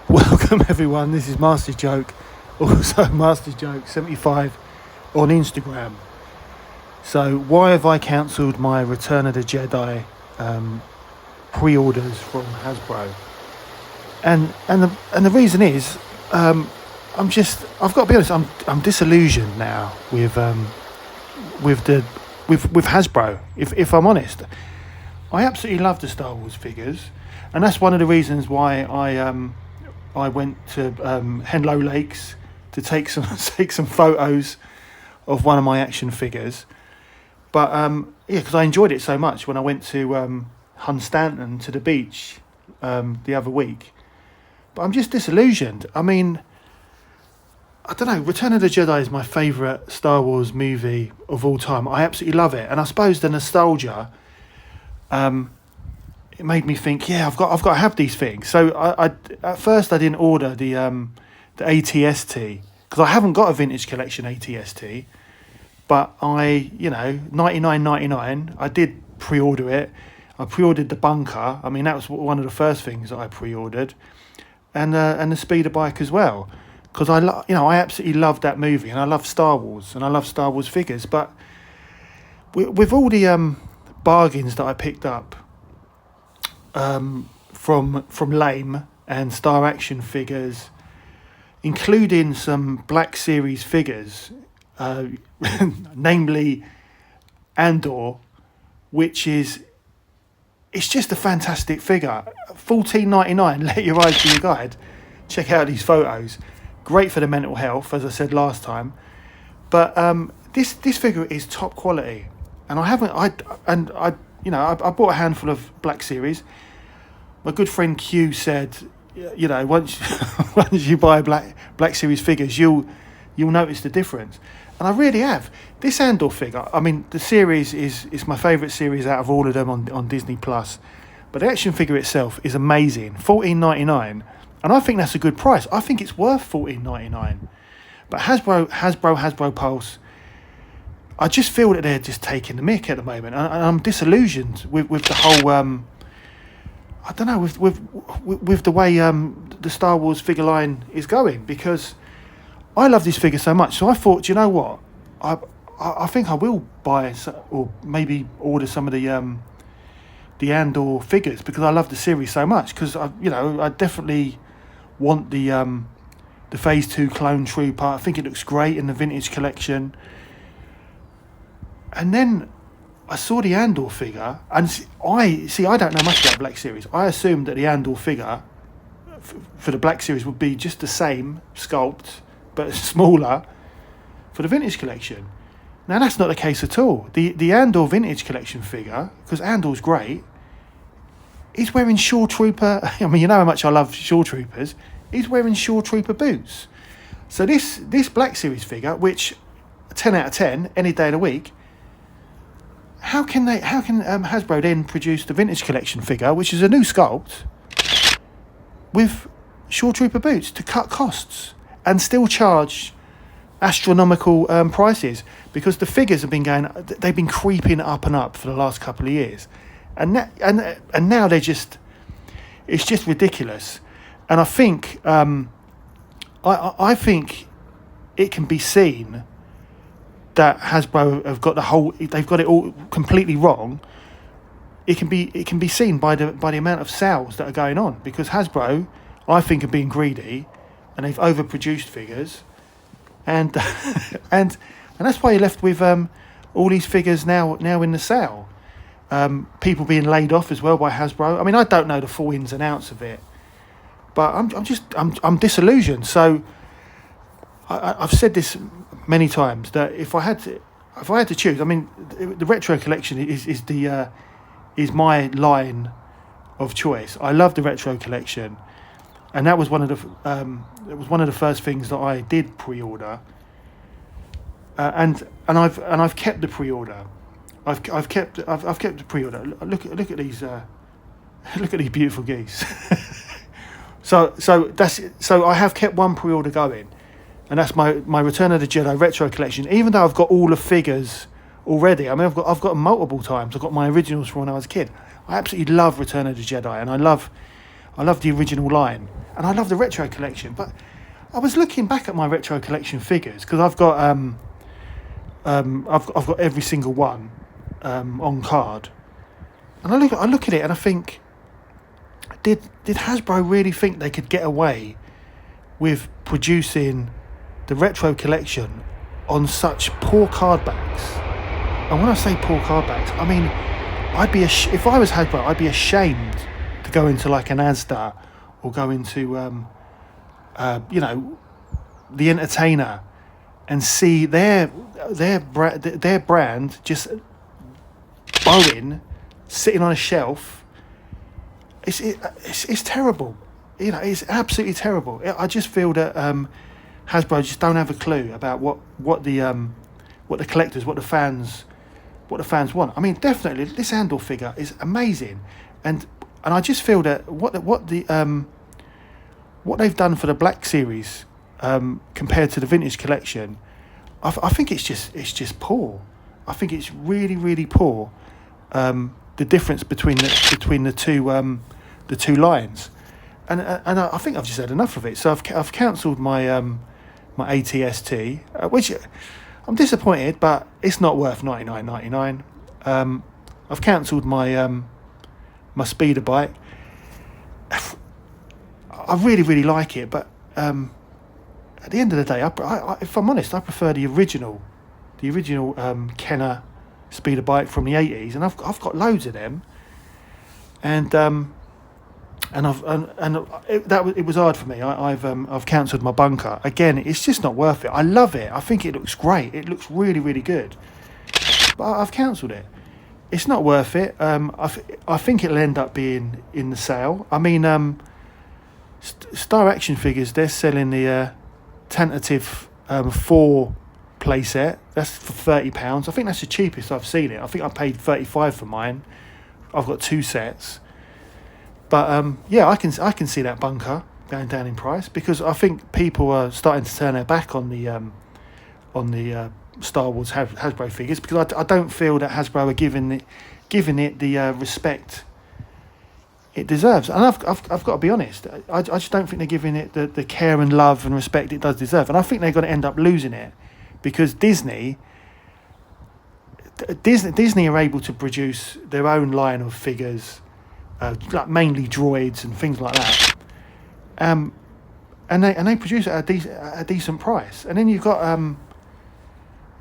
Welcome everyone, this is Master Joke, also Master Joke 75 on Instagram. So why have I cancelled my Return of the Jedi pre-orders from Hasbro? And the reason is I've got to be honest, I'm disillusioned now with Hasbro. If I'm honest, I absolutely love the Star Wars figures, and that's one of the reasons why I went to Henlow Lakes to take some photos of one of my action figures. But because I enjoyed it so much when I went to Hunstanton to the beach the other week. But I'm just disillusioned. I mean, I don't know, Return of the Jedi is my favourite Star Wars movie of all time. I absolutely love it. And I suppose the nostalgia, it made me think, yeah, I've got to have these things. So I at first I didn't order the ATST because I haven't got a vintage collection ATST. But I, $99.99, I did pre-order it. I pre-ordered the bunker. I mean, that was one of the first things that I pre-ordered, and the speeder bike as well, because I absolutely loved that movie, and I love Star Wars, and I love Star Wars figures. But with all the bargains that I picked up from Lame and Star Action figures, including some Black Series figures. Namely Andor, which it's just a fantastic figure. $14.99. Let your eyes be your guide. Check out these photos. Great for the mental health, as I said last time. But this figure is top quality, and I bought a handful of Black Series. My good friend Q said, once you buy Black Series figures, you'll notice the difference. And I really have. This Andor figure, I mean, the series is my favourite series out of all of them on Disney+. But the action figure itself is amazing. $14.99. And I think that's a good price. I think it's worth $14.99. But Hasbro Pulse, I just feel that they're just taking the mick at the moment. And I'm disillusioned with the whole... I don't know, with the way the Star Wars figure line is going, because... I love this figure so much, so I thought, do you know what? I think I will buy or maybe order some of the Andor figures, because I love the series so much. Because I definitely want the Phase 2 Clone Trooper. I think it looks great in the vintage collection. And then I saw the Andor figure, and I don't know much about Black Series. I assumed that the Andor figure for the Black Series would be just the same sculpt, but smaller for the vintage collection. Now that's not the case at all. The Andor vintage collection figure, because Andor's great, he's wearing Shore Trooper. I mean, you know how much I love Shore Troopers. He's wearing Shore Trooper boots. So this Black Series figure, which 10 out of 10 any day of the week. How can Hasbro then produce the vintage collection figure, which is a new sculpt, with Shore Trooper boots to cut costs? And still charge astronomical prices, because the figures they've been creeping up and up for the last couple of years, and now it's just ridiculous. And I think I think it can be seen that Hasbro have got they've got it all completely wrong. It can be seen by the amount of sales that are going on, because Hasbro, I think, are being greedy. And they've overproduced figures, and that's why you're left with all these figures now in the sale. People being laid off as well by Hasbro. I mean, I don't know the full ins and outs of it, but I'm disillusioned. So I've said this many times, that if I had to choose, I mean, the retro collection is my line of choice. I love the retro collection. And that was one of the first things that I did pre-order, and I've kept the pre-order. I've kept the pre-order. Look at these beautiful geese. So I have kept one pre-order going, and that's my Return of the Jedi retro collection. Even though I've got all the figures already, I mean I've got them multiple times. I've got my originals from when I was a kid. I absolutely love Return of the Jedi, and I love the original line, and I love the retro collection. But I was looking back at my retro collection figures because I've got I've got every single one on card, and I look at it and I think, did Hasbro really think they could get away with producing the retro collection on such poor card backs? And when I say poor card backs, I mean if I was Hasbro, I'd be ashamed to go into like an Asda or go into the Entertainer and see their brand just Boeing sitting on a shelf. It's terrible. It's absolutely terrible. I just feel that Hasbro just don't have a clue about what the collectors, what the fans want. I mean, definitely this Andor figure is amazing, and I just feel that what they've done for the Black Series compared to the Vintage Collection, I think it's just poor. I think it's really, really poor. The difference between the two lines, and I think I've just had enough of it. So I've cancelled my my ATST, which I'm disappointed, but it's not worth $99.99. I've cancelled my my speeder bike. I really, really like it, but at the end of the day, I, if I'm honest, I prefer the original Kenner speeder bike from the 80s, and I've got loads of them, and it was hard for me. I've cancelled my bunker again. It's just not worth it. I love it. I think it looks great. It looks really, really good, but I've cancelled it. It's not worth it. I think it'll end up being in the sale. I mean, Star Action Figures, they're selling the tentative 4 playset. That's for £30. I think that's the cheapest I've seen it. I think I paid $35 for mine. I've got 2 sets. But yeah, I can see that bunker going down in price, because I think people are starting to turn their back on the Star Wars Hasbro figures, because I don't feel that Hasbro are giving it the respect it deserves. And I've got to be honest, I just don't think they're giving it the care and love and respect it does deserve. And I think they're going to end up losing it, because Disney are able to produce their own line of figures, like mainly droids and things like that, and they produce it at a decent price. And then you've got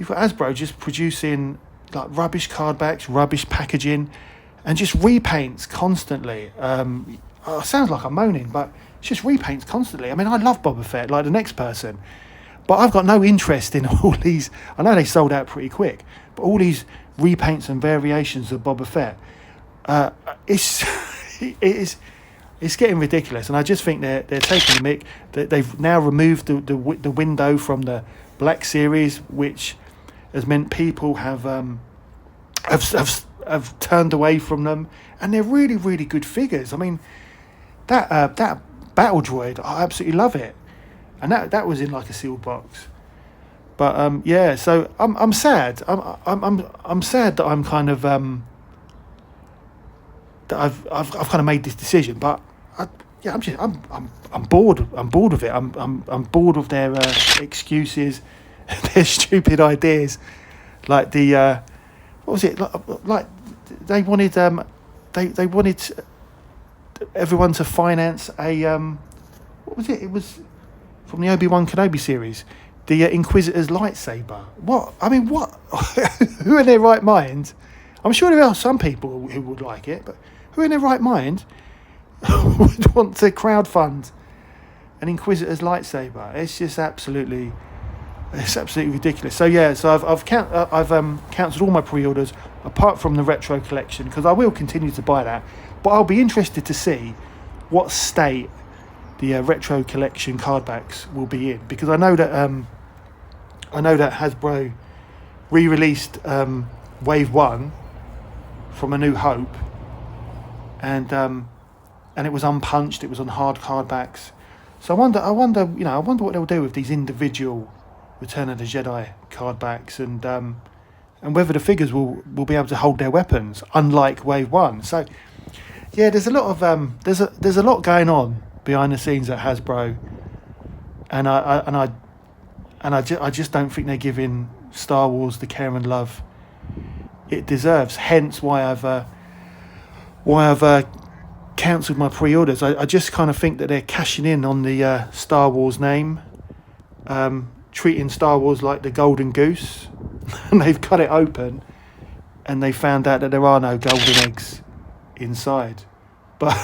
Hasbro just producing like rubbish card backs, rubbish packaging, and just repaints constantly. It sounds like I'm moaning, but it's just repaints constantly. I mean, I love Boba Fett like the next person, but I've got no interest in all these. I know they sold out pretty quick, but all these repaints and variations of Boba Fett, it's getting ridiculous. And I just think they're taking the mick. They've now removed the window from the Black Series, which has meant people have turned away from them, and they're really, really good figures. I mean, that battle droid, I absolutely love it, and that was in like a sealed box. But yeah, so I'm sad. I'm sad that I'm kind of that I've kind of made this decision. But I'm bored. I'm bored of it. I'm bored of their excuses, their stupid ideas, like the what was it like they wanted they wanted everyone to finance a what was it? It was from the Obi-Wan Kenobi series, the Inquisitor's lightsaber. What? I mean, what? Who in their right mind? I'm sure there are some people who would like it, but who in their right mind would want to crowdfund an Inquisitor's lightsaber? It's just absolutely ridiculous. So yeah, so I've cancelled all my pre-orders apart from the retro collection, because I will continue to buy that, but I'll be interested to see what state the retro collection card backs will be in, because I know that Hasbro re-released Wave 1 from A New Hope, and and it was unpunched. It was on hard cardbacks. So I wonder what they'll do with these individual Return of the Jedi cardbacks, and whether the figures will be able to hold their weapons, unlike Wave 1. So yeah, there's a lot of there's a lot going on behind the scenes at Hasbro, and I just don't think they're giving Star Wars the care and love it deserves. Hence why I've cancelled my pre-orders. I just kind of think that they're cashing in on the Star Wars name, treating Star Wars like the golden goose, and they've cut it open and they found out that there are no golden eggs inside. But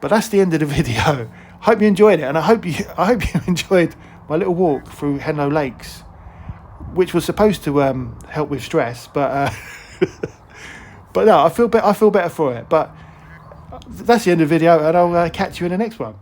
that's the end of the video. Hope you enjoyed it, and I hope you enjoyed my little walk through Henlow Lakes, which was supposed to help with stress, but but no, I feel better for it. But that's the end of the video, and I'll catch you in the next one.